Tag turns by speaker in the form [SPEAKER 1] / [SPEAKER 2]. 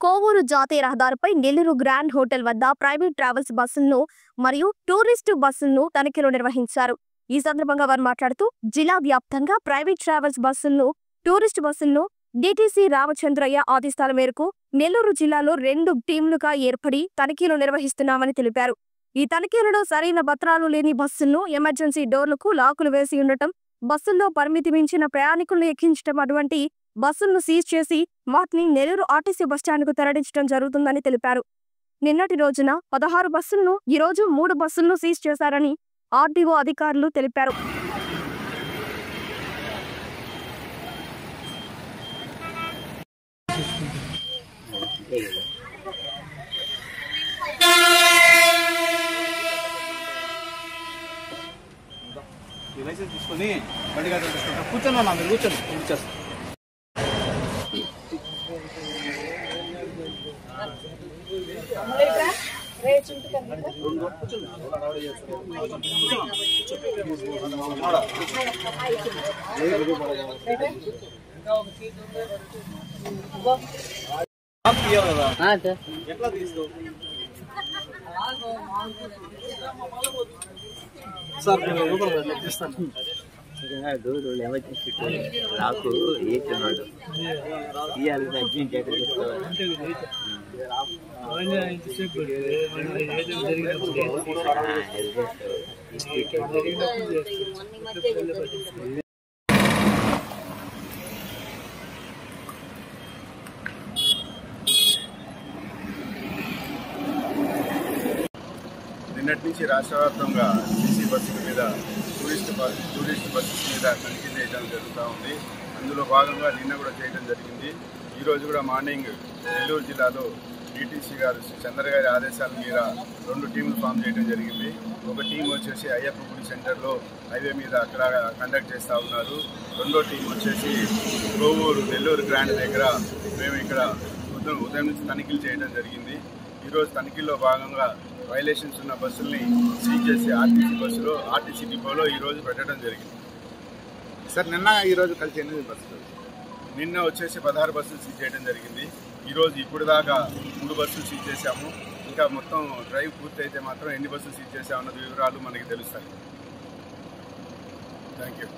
[SPEAKER 1] కోవూరు జాతీయ రహదారిపై Nellore grand hotel వద్ద ప్రైవేట్ ట్రావెల్స్ బస్సులను మరియు టూరిస్టు బస్సులను తనిఖీలు నిర్వహించారు. ఈ సందర్భంగా వారు మాట్లాడుతూ జిల్లా వ్యాప్తంగా ప్రైవేట్ ట్రావెల్స్ బస్సులను, టూరిస్టు బస్సులను డీటీసీ రామచంద్రయ్య ఆదేశాల మేరకు నెల్లూరు జిల్లాలో 2 టీంలుగా ఏర్పడి తనిఖీలు నిర్వహిస్తున్నామని తెలిపారు. ఈ తనిఖీలలో సరైన పత్రాలు లేని బస్సులను, ఎమర్జెన్సీ డోర్లకు లాకులు వేసి ఉండటం, బస్సుల్లో పరిమితి మించిన ప్రయాణికులను ఎక్కించడం అటువంటి బస్సులను సీజ్ చేసి వాటిని నెల్లూరు ఆర్టీసీ బస్టాండ్కు తరలించడం జరుగుతుందని తెలిపారు. నిన్నటి రోజున 16 బస్సులను, ఈ రోజు 3 బస్సులను సీజ్ చేశారని ఆర్టీఓ అధికారులు తెలిపారు.
[SPEAKER 2] లైసెన్స్ తీసుకొని బండి గారు కూర్చొని నా మీరు కూర్చొని ఎట్లా తీసుకో సార్
[SPEAKER 3] ఎమర్జెన్సీ నాకు ఏతున్నాడు ఇవాళ అర్జెంట్
[SPEAKER 4] నిన్నటి నుంచి రాష్ట్ర వ్యాప్తంగా సీసీ బస్సుల మీద టూరిస్ట్ బస్సెస్ మీద తనిఖీ చేయడం జరుగుతూ ఉంది. అందులో భాగంగా నిన్న కూడా చేయడం జరిగింది. ఈరోజు కూడా మార్నింగ్ నెల్లూరు జిల్లాలో డీటీసీ గారు చంద్ర గారి ఆదేశాల మీద 2 టీంలు ఫామ్ చేయడం జరిగింది. ఒక టీం వచ్చేసి అయ్యప్ప గుడి సెంటర్లో హైవే మీద అక్కడ కండక్ట్ చేస్తూ ఉన్నారు. రెండో టీం వచ్చేసి కోవూరు నెల్లూరు గ్రాండ్ దగ్గర మేము ఇక్కడ ఉదయం నుంచి తనిఖీలు చేయడం జరిగింది. ఈరోజు తనిఖీల్లో భాగంగా వైలేషన్స్ ఉన్న బస్సుల్ని సీజ్ చేసి ఆర్టీసీ డిపోలో ఈరోజు పెట్టడం జరిగింది.
[SPEAKER 2] సార్ నిన్న ఈరోజు కలిసి 8 బస్సులు,
[SPEAKER 4] నిన్న వచ్చేసి 16 బస్సులు సీజ్ చేయడం జరిగింది. ఈరోజు ఇప్పుడు దాకా 3 బస్సులు సీజ్ చేశాము. ఇంకా మొత్తం డ్రైవ్ పూర్తి అయితే మాత్రం ఎన్ని బస్సులు సీజ్ చేశామన్నది వివరాలు మనకి తెలుస్తాయి. Thank you.